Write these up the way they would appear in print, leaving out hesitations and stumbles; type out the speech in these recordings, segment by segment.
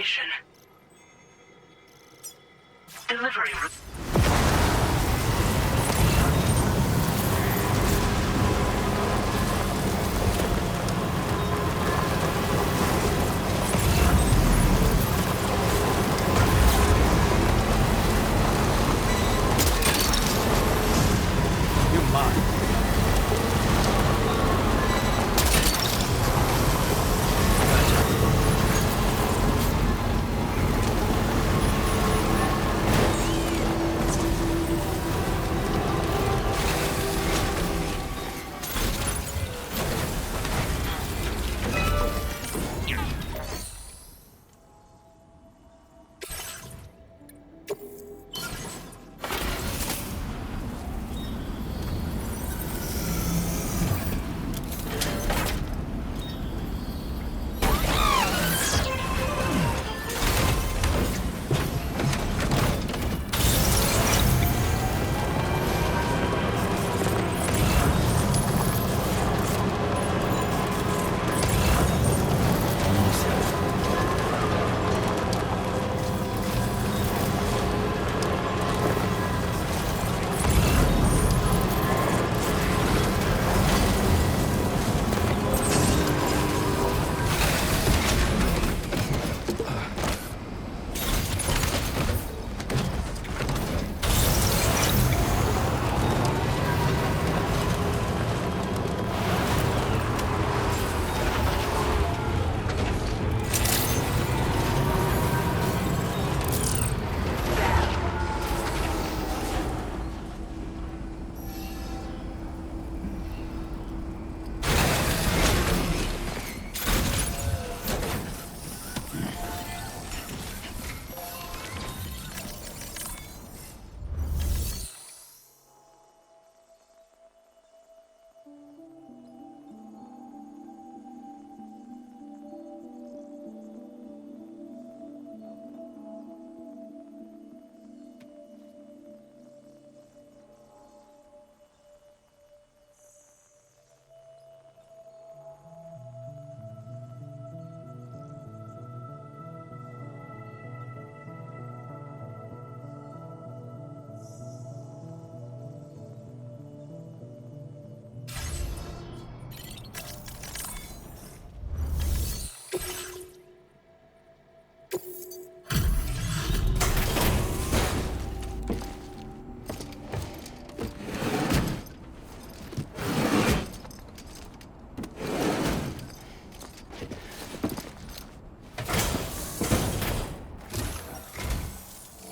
location. Delivery. You're mine.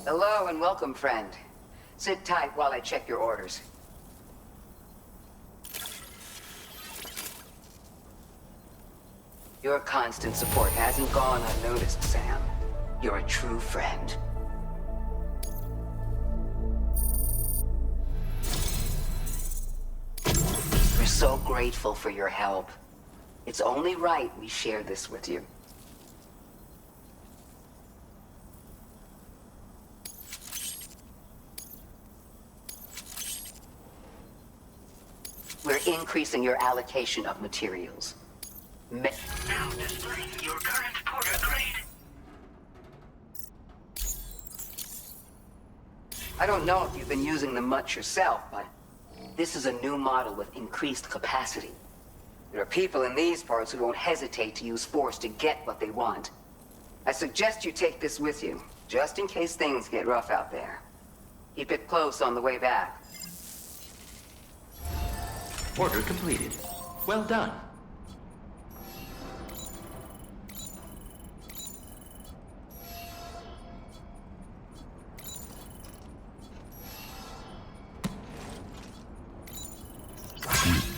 Hello and welcome, friend. Sit tight while I check your orders. Your constant support hasn't gone unnoticed, Sam. You're a true friend. We're so grateful for your help. It's only right we share this with you. We're increasing your allocation of materials. Now displaying your current porter grade. I don't know if you've been using them much yourself, but this is a new model with increased capacity. There are people in these parts who won't hesitate to use force to get what they want. I suggest you take this with you, just in case things get rough out there. Keep it close on the way back. Order completed. Well done.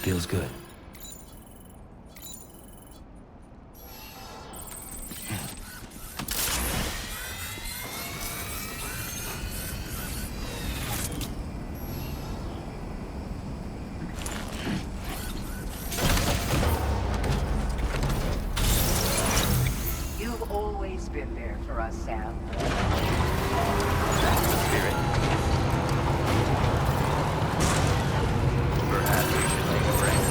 Feels good. You've always been there for us, Sam. That's the spirit. Perhaps we should take a break.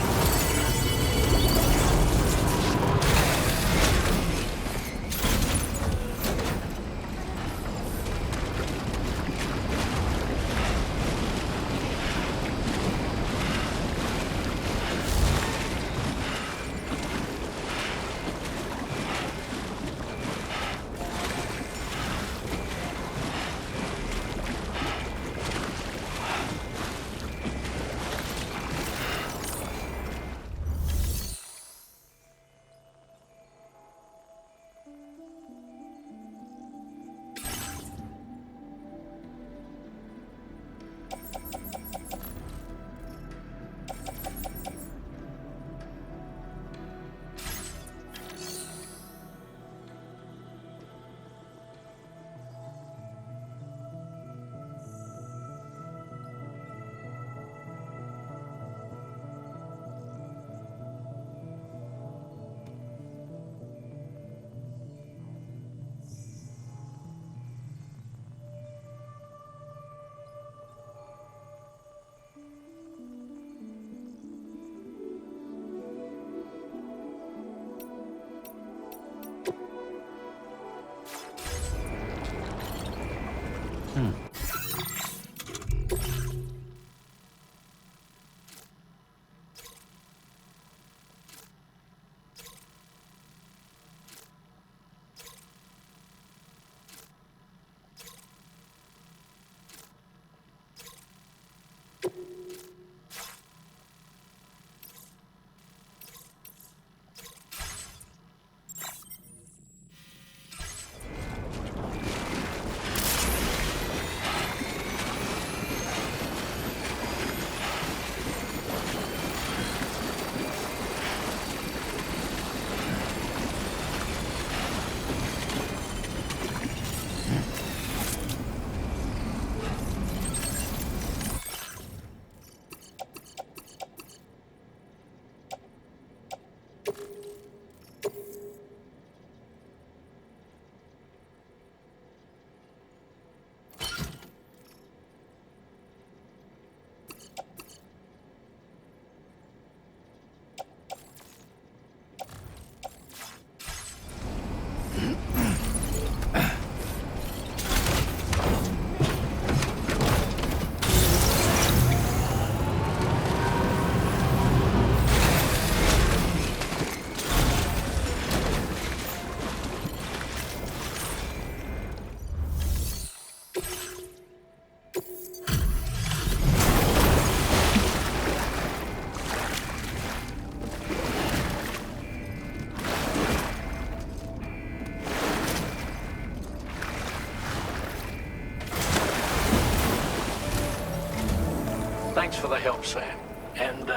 Thanks for the help, Sam. And,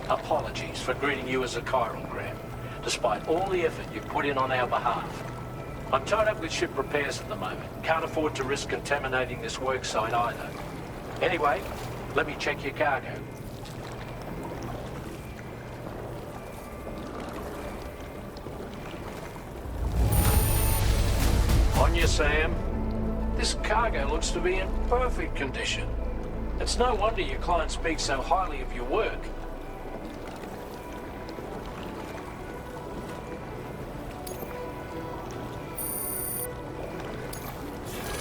apologies for greeting you as a chiral gram, despite all the effort you've put in on our behalf. I'm tied up with ship repairs at the moment. Can't afford to risk contaminating this worksite either. Anyway, let me check your cargo. On you, Sam. This cargo looks to be in perfect condition. It's no wonder your client speaks so highly of your work.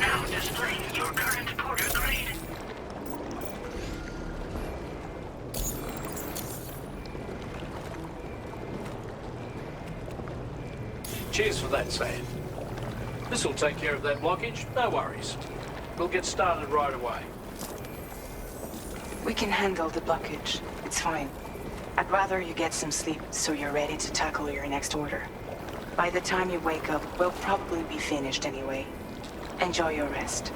Now displaying your current porter grade. Cheers for that, Sam. This'll take care of that blockage, no worries. We'll get started right away. We can handle the blockage. It's fine. I'd rather you get some sleep so you're ready to tackle your next order. By the time you wake up, we'll probably be finished anyway. Enjoy your rest.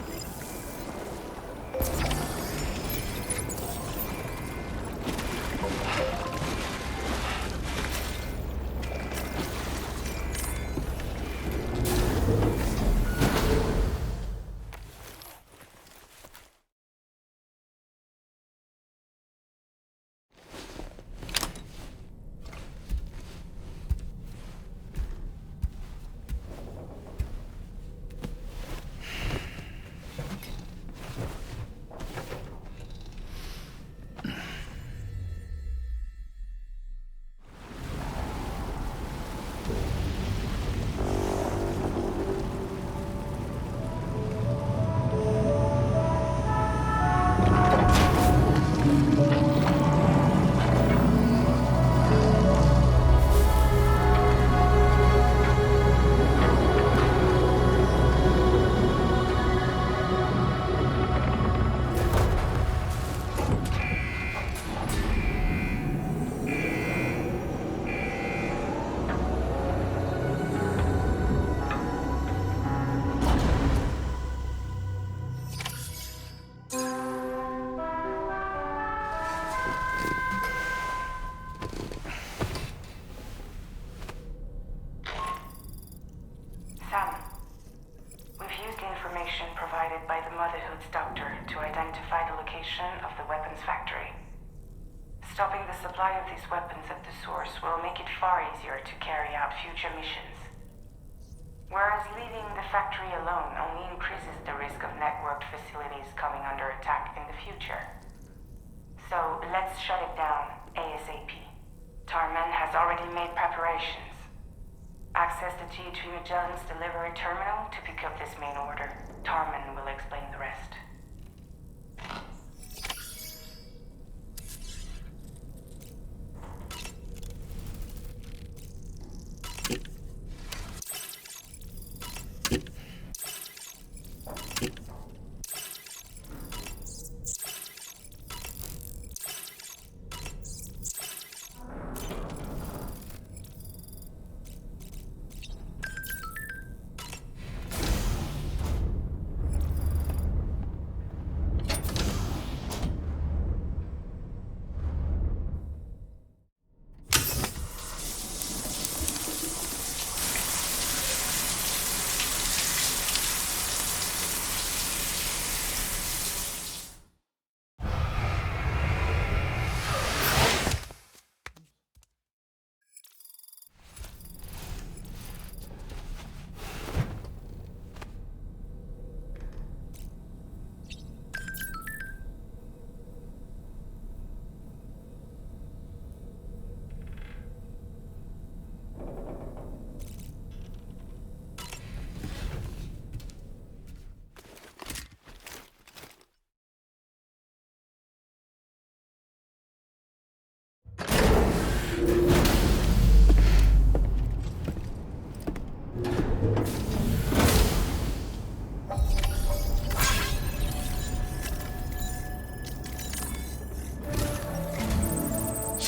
Of the weapons factory. Stopping the supply of these weapons at the source will make it far easier to carry out future missions. Whereas leaving the factory alone only increases the risk of networked facilities coming under attack in the future. So let's shut it down ASAP. Tarman has already made preparations. Access the T3 Magellan's delivery terminal to pick up this main order. Tarman will explain the rest.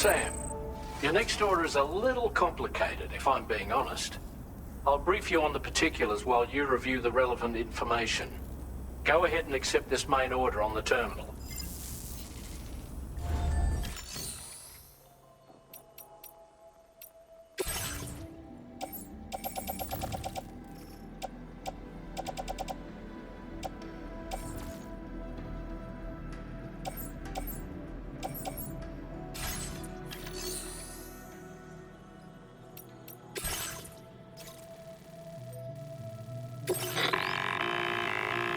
Sam, your next order is a little complicated, if I'm being honest. I'll brief you on the particulars while you review the relevant information. Go ahead and accept this main order on the terminal.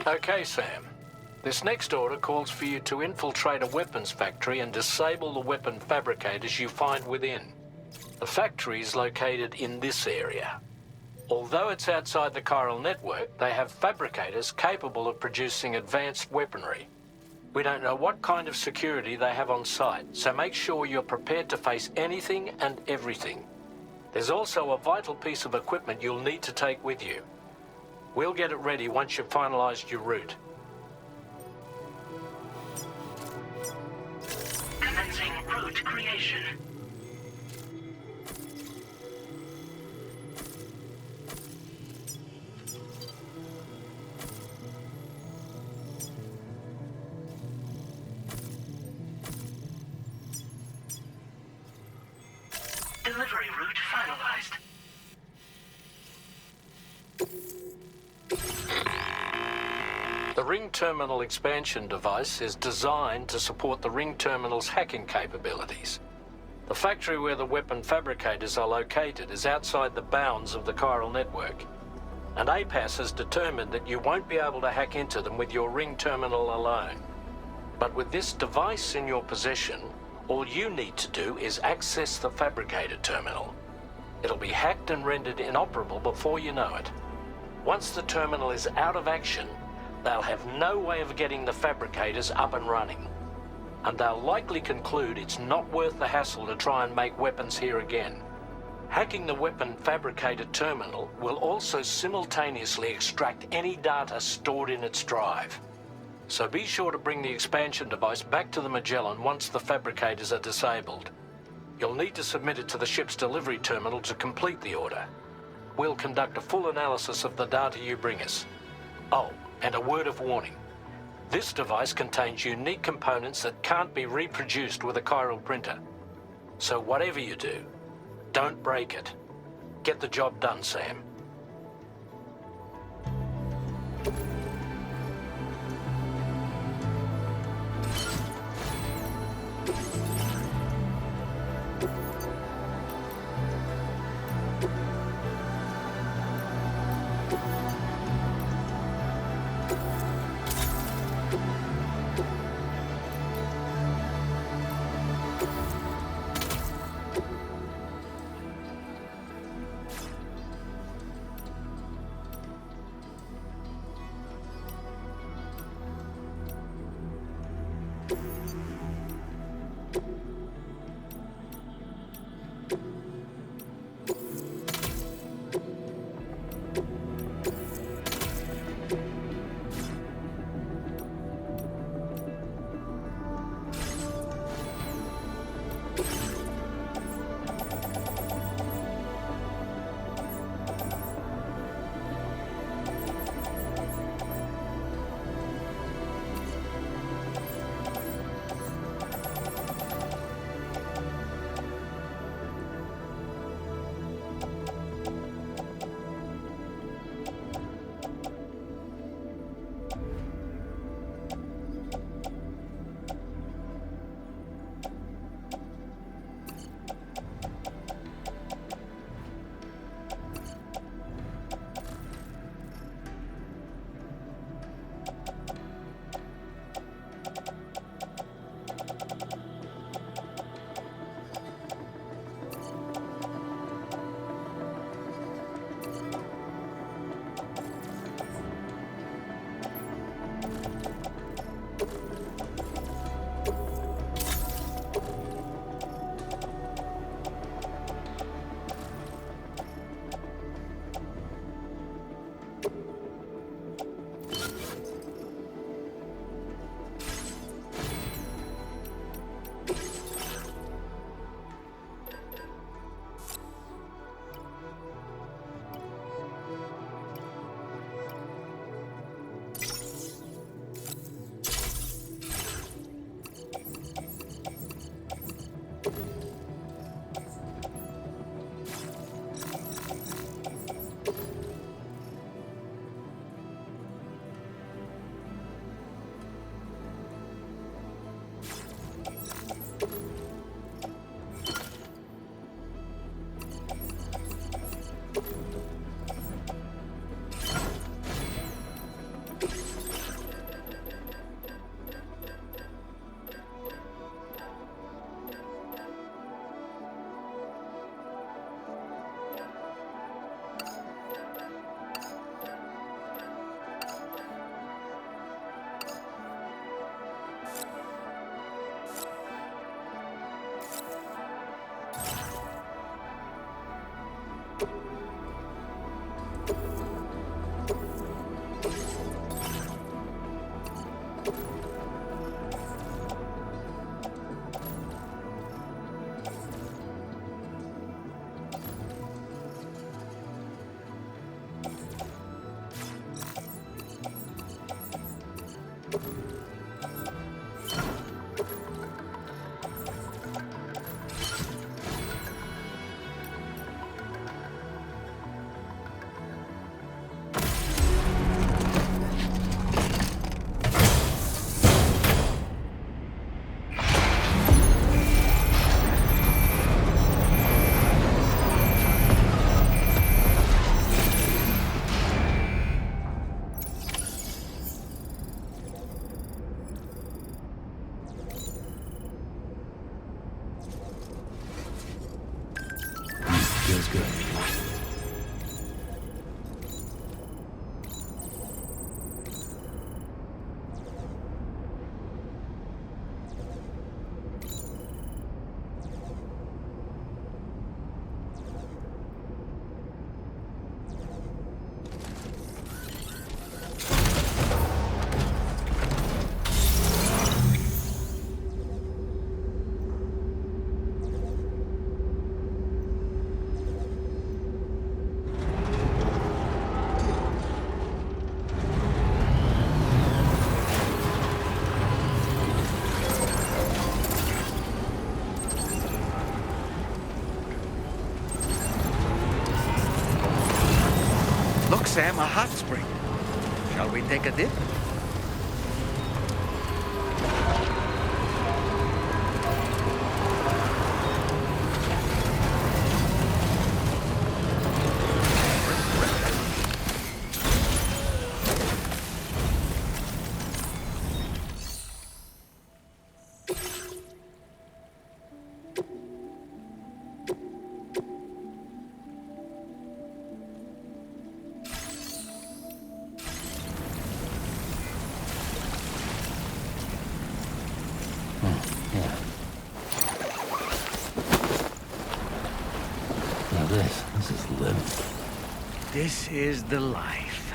Okay, Sam. This next order calls for you to infiltrate a weapons factory and disable the weapon fabricators you find within. The factory is located in this area. Although it's outside the chiral network, they have fabricators capable of producing advanced weaponry. We don't know what kind of security they have on site, so make sure you're prepared to face anything and everything. There's also a vital piece of equipment you'll need to take with you. We'll get it ready once you've finalized your route. Commencing route creation. Delivery route finalized. The ring terminal expansion device is designed to support the ring terminal's hacking capabilities. The factory where the weapon fabricators are located is outside the bounds of the chiral network, and APAS has determined that you won't be able to hack into them with your ring terminal alone. But with this device in your possession, all you need to do is access the fabricator terminal. It'll be hacked and rendered inoperable before you know it. Once the terminal is out of action, they'll have no way of getting the fabricators up and running. And they'll likely conclude it's not worth the hassle to try and make weapons here again. Hacking the weapon fabricator terminal will also simultaneously extract any data stored in its drive. So be sure to bring the expansion device back to the Magellan once the fabricators are disabled. You'll need to submit it to the ship's delivery terminal to complete the order. We'll conduct a full analysis of the data you bring us. Oh, and a word of warning. This device contains unique components that can't be reproduced with a chiral printer. So whatever you do, don't break it. Get the job done, Sam. Feels good. Look, Sam, a hot spring. Shall we take a dip? Now this is living. This is the life.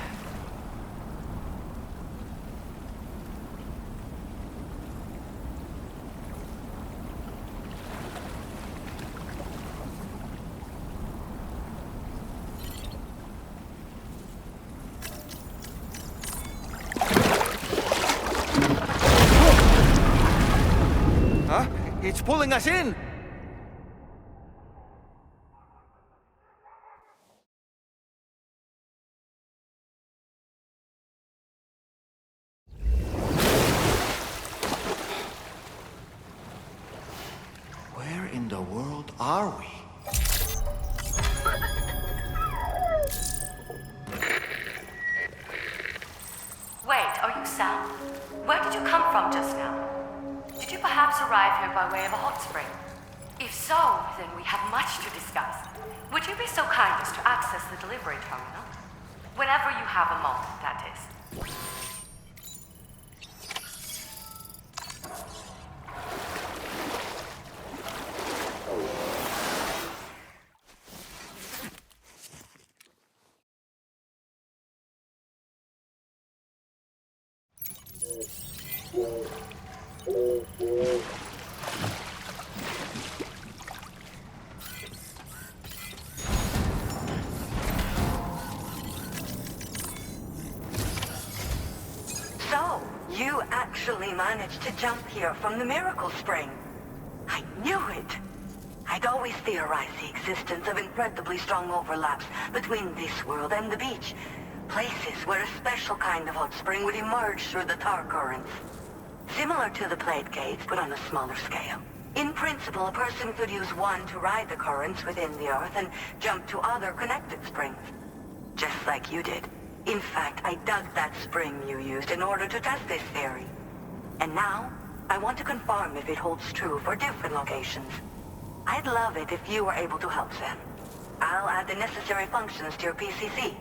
Huh? It's pulling us in! Where in the world are we? Wait, are you Sam? Where did you come from just now? Did you perhaps arrive here by way of a hot spring? If so, then we have much to discuss. Would you be so kind as to access the delivery terminal? Whenever you have a moment, that is. So, you actually managed to jump here from the Miracle Spring. I knew it. I'd always theorized the existence of incredibly strong overlaps between this world and the beach. Places where a special kind of hot spring would emerge through the tar currents. Similar to the plate gates, but on a smaller scale. In principle, a person could use one to ride the currents within the Earth and jump to other connected springs. Just like you did. In fact, I dug that spring you used in order to test this theory. And now, I want to confirm if it holds true for different locations. I'd love it if you were able to help Sam. I'll add the necessary functions to your PCC.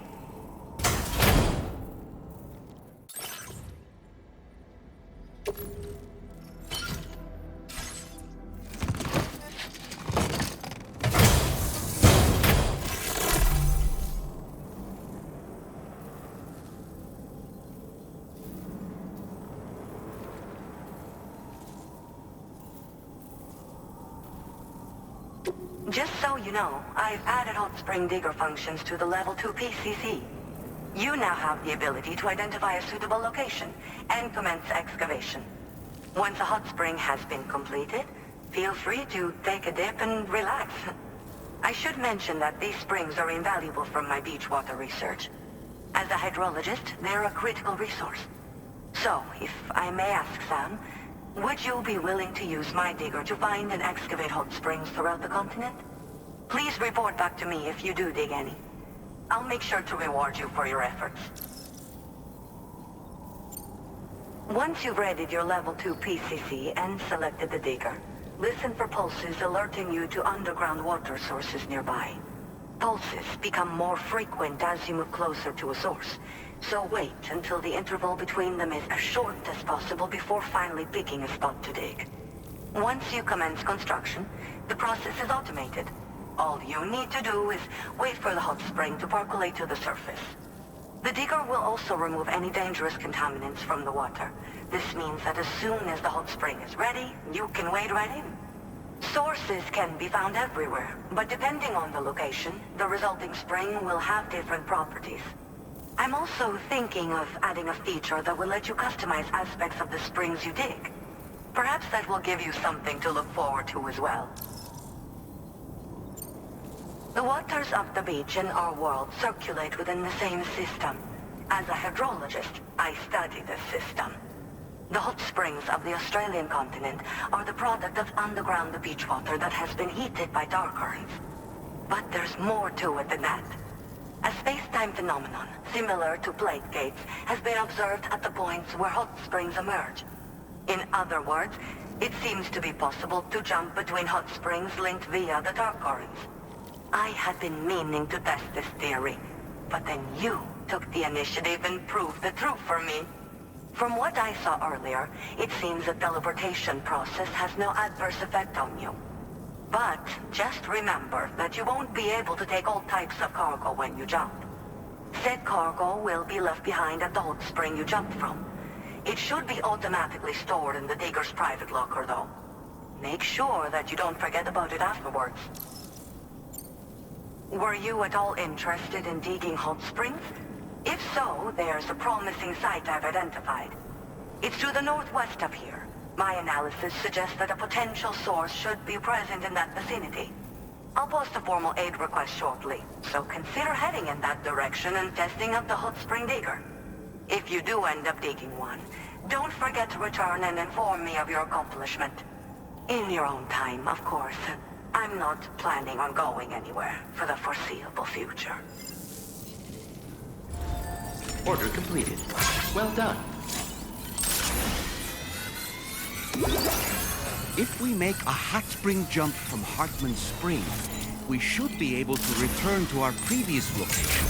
Just so you know, I've added hot spring digger functions to the level 2 PCC. You now have the ability to identify a suitable location and commence excavation. Once a hot spring has been completed, feel free to take a dip and relax. I should mention that these springs are invaluable from my beach water research. As a hydrologist, they're a critical resource. So, if I may ask, Sam, would you be willing to use my digger to find and excavate hot springs throughout the continent? Please report back to me if you do dig any. I'll make sure to reward you for your efforts. Once you've readied your level 2 PCC and selected the digger, listen for pulses alerting you to underground water sources nearby. Pulses become more frequent as you move closer to a source, so wait until the interval between them is as short as possible before finally picking a spot to dig. Once you commence construction, the process is automated. All you need to do is wait for the hot spring to percolate to the surface. The digger will also remove any dangerous contaminants from the water. This means that as soon as the hot spring is ready, you can wade right in. Sources can be found everywhere, but depending on the location, the resulting spring will have different properties. I'm also thinking of adding a feature that will let you customize aspects of the springs you dig. Perhaps that will give you something to look forward to as well. The waters of the beach in our world circulate within the same system. As a hydrologist, I study this system. The hot springs of the Australian continent are the product of underground beach water that has been heated by dark currents. But there's more to it than that. A space-time phenomenon, similar to plate gates, has been observed at the points where hot springs emerge. In other words, it seems to be possible to jump between hot springs linked via the dark currents. I had been meaning to test this theory, but then you took the initiative and proved the truth for me. From what I saw earlier, it seems the teleportation process has no adverse effect on you. But just remember that you won't be able to take all types of cargo when you jump. Said cargo will be left behind at the hot spring you jumped from. It should be automatically stored in the digger's private locker, though. Make sure that you don't forget about it afterwards. Were you at all interested in digging hot springs? If so, there's a promising site I've identified. It's to the northwest of here. My analysis suggests that a potential source should be present in that vicinity. I'll post a formal aid request shortly, so consider heading in that direction and testing out the hot spring digger. If you do end up digging one, don't forget to return and inform me of your accomplishment. In your own time, of course. I'm not planning on going anywhere for the foreseeable future. Order completed. Well done. If we make a hot spring jump from Hartman Spring, we should be able to return to our previous location.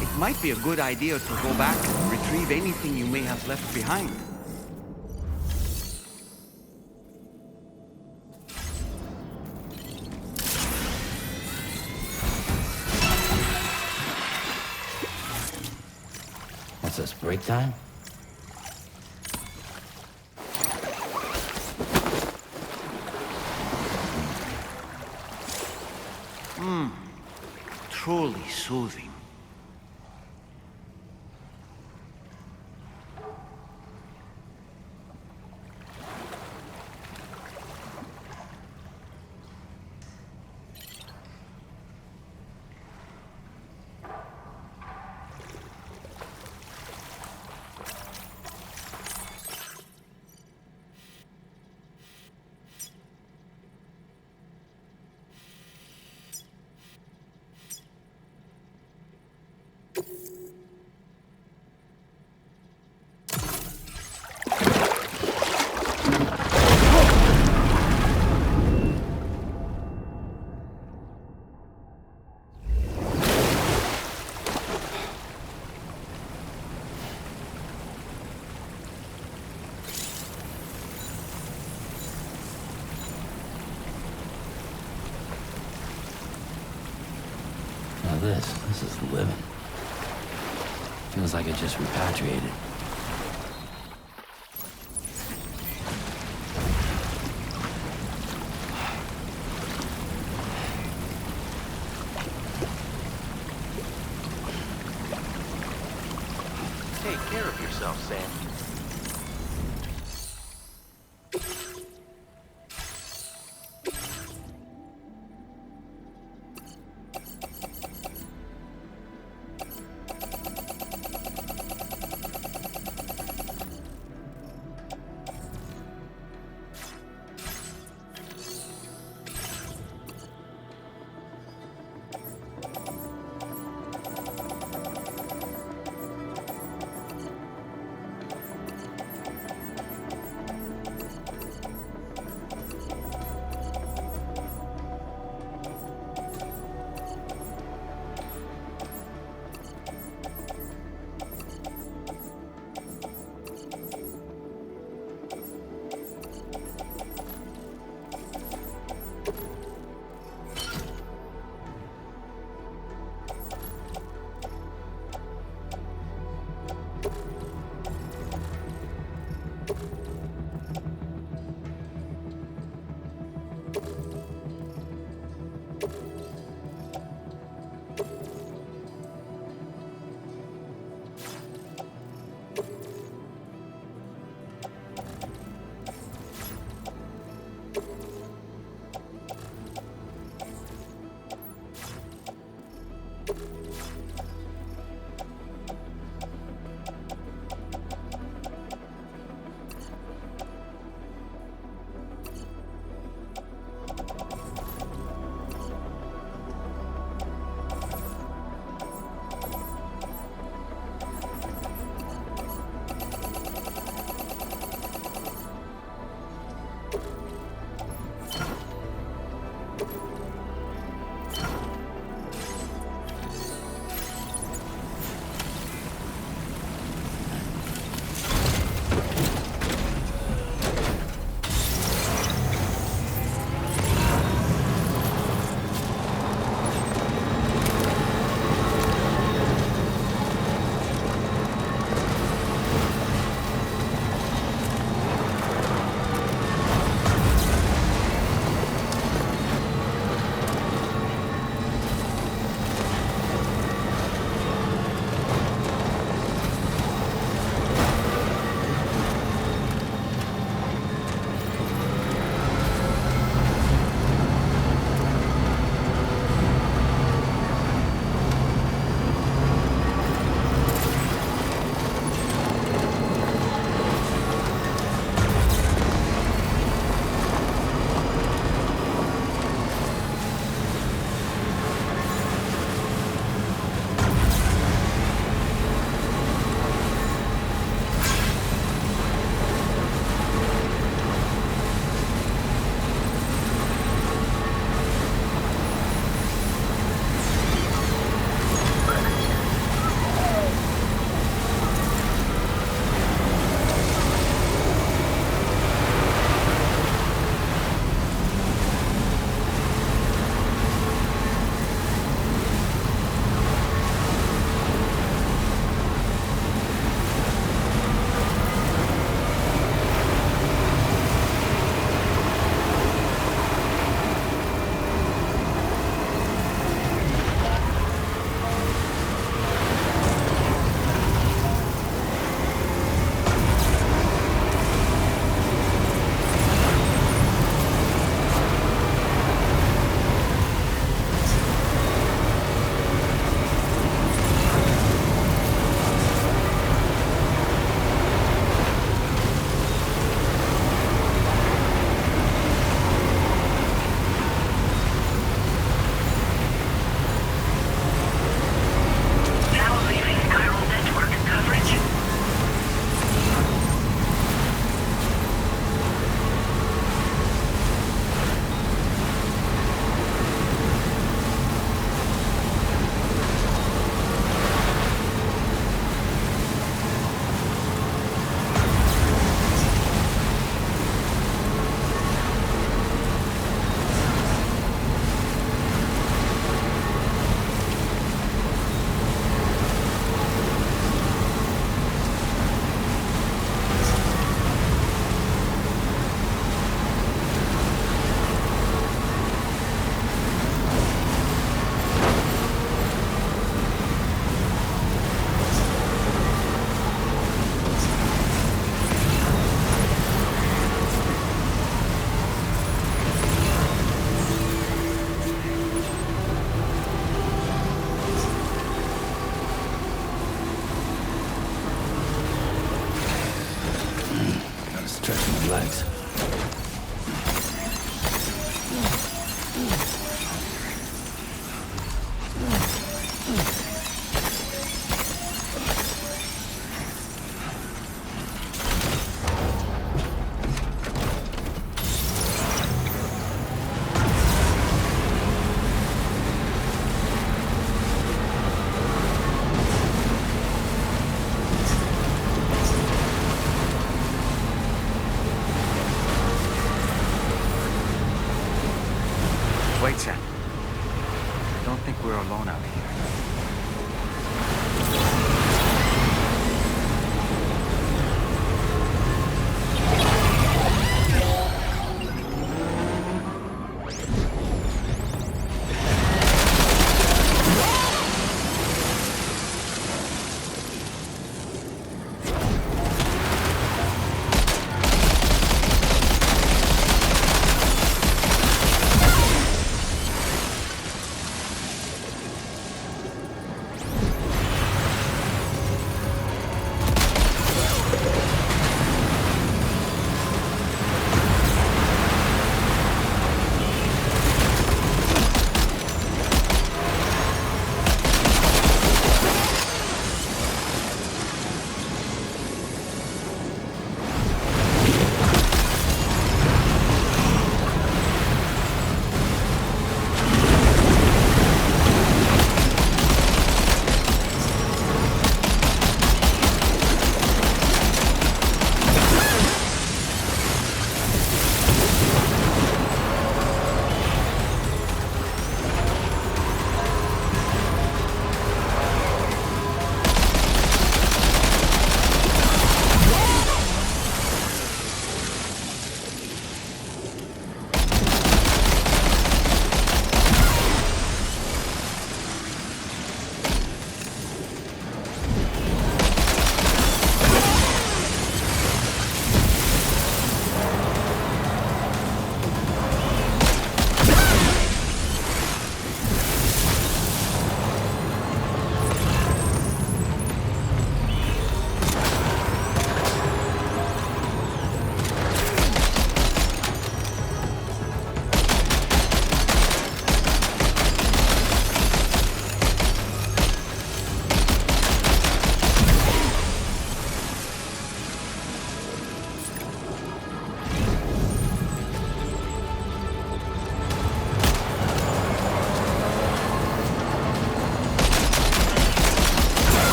It might be a good idea to go back and retrieve anything you may have left behind. What's this, break time? Truly soothing. Now this is living. Feels like I just repatriated. Take care of yourself, Sam.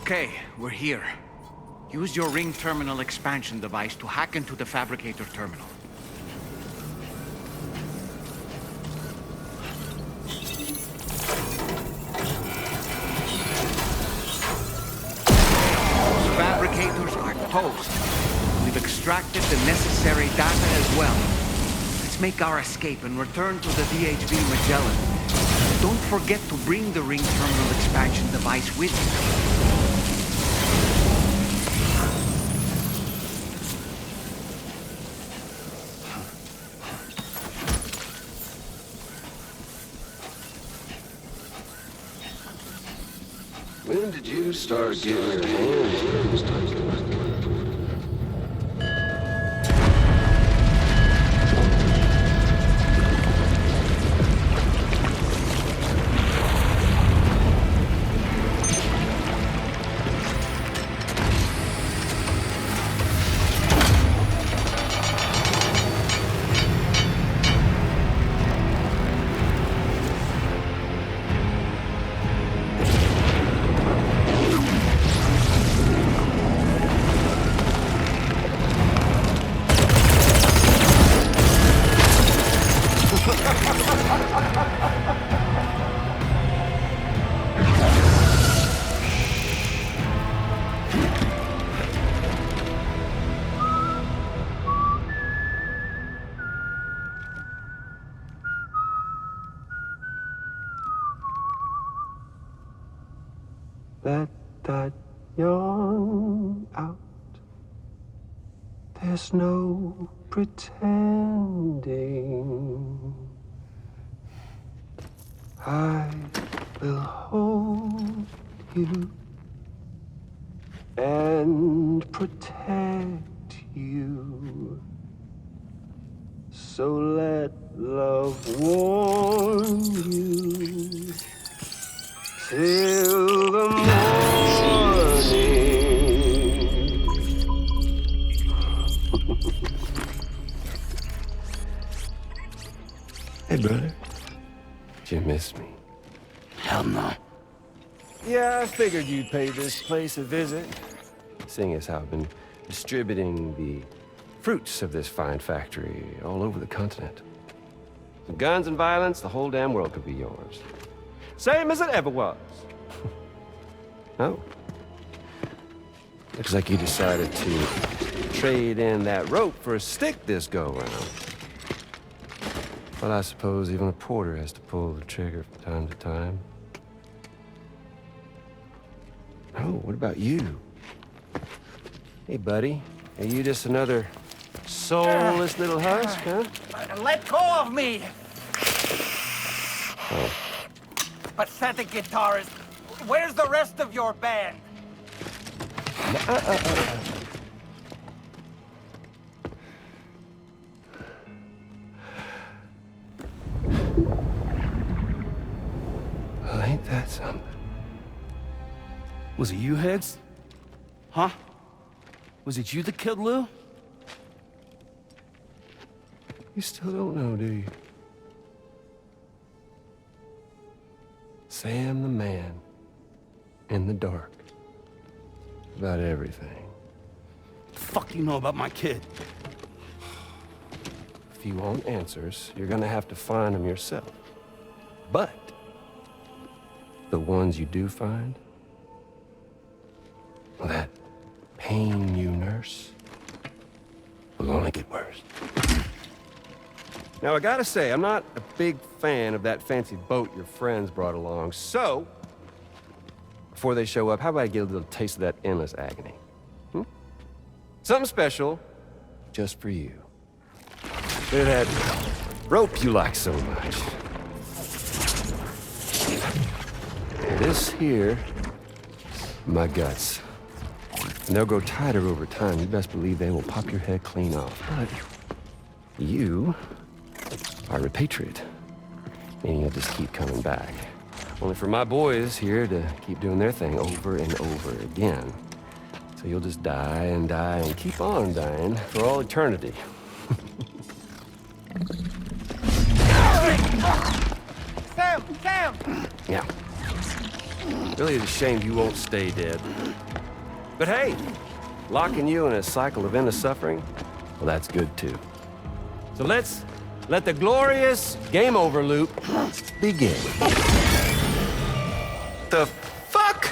Okay, we're here. Use your ring terminal expansion device to hack into the fabricator terminal. Those fabricators are toast. We've extracted the necessary data as well. Let's make our escape and return to the DHV Magellan. Don't forget to bring the ring terminal expansion device with you. When did you start getting your hands dirty stuff? Let that yawn out. There's no pretending. I will hold you and protect you. So let love warm you till the morning. Hey, brother. Did you miss me? Hell no. Yeah, I figured you'd pay this place a visit. Seeing as how I've been distributing the fruits of this fine factory all over the continent. With guns and violence, the whole damn world could be yours. Same as it ever was. Oh. Looks like you decided to trade in that rope for a stick this go-around. Well, I suppose even a porter has to pull the trigger from time to time. Oh, what about you? Hey, buddy. Are you just another soulless little husk, huh? Let go of me! Oh. Pathetic guitarist. Where's the rest of your band? Well, ain't that something? Was it you, Higgs? Huh? Was it you that killed Lou? You still don't know, do you? Sam the man. In the dark. About everything. The fuck do you know about my kid? If you want answers, you're gonna have to find them yourself. But the ones you do find, well, that pain you nurse will only get worse. Now, I gotta say, I'm not a big fan of that fancy boat your friends brought along, so before they show up, how about I get a little taste of that endless agony? Something special just for you. Bit of that rope you like so much. This here, my guts. And they'll grow tighter over time. You best believe they will pop your head clean off. But you are repatriate, meaning you'll just keep coming back. Only for my boys here to keep doing their thing over and over again. So you'll just die and die and keep on dying for all eternity. Sam! Sam! Yeah. Really is a shame you won't stay dead. But hey, locking you in a cycle of endless suffering, well, that's good too. So let's let the glorious game over loop begin. The fuck?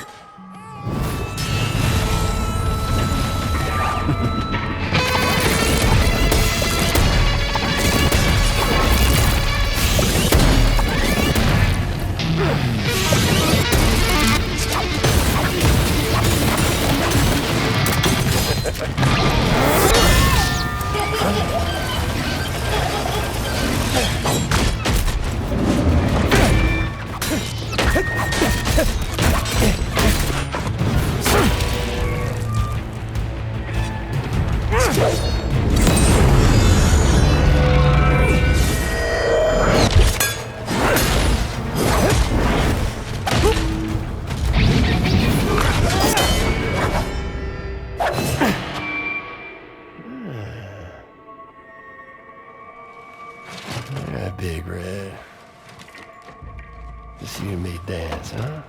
Yeah, Big Red. Just you and me dance, huh?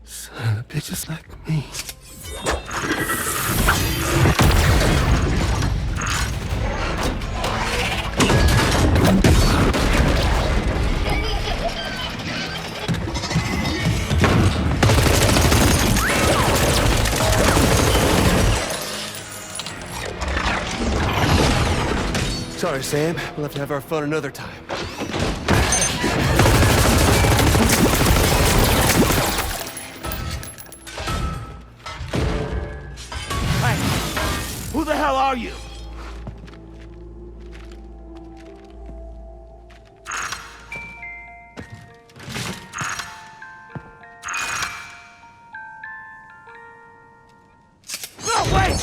Son of a bitch, just like me. Sorry, Sam. We'll have to have our fun another time. Who the hell are you? No, wait!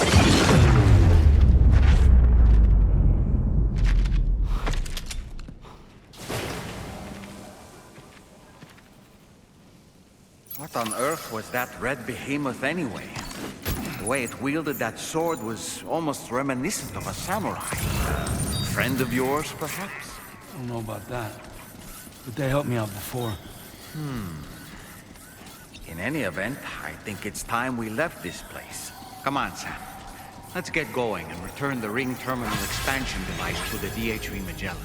What on earth was that red behemoth anyway? The way it wielded that sword was almost reminiscent of a samurai. Friend of yours, perhaps? I don't know about that, but they helped me out before. In any event, I think it's time we left this place. Come on, Sam. Let's get going and return the ring terminal expansion device to the DHV Magellan.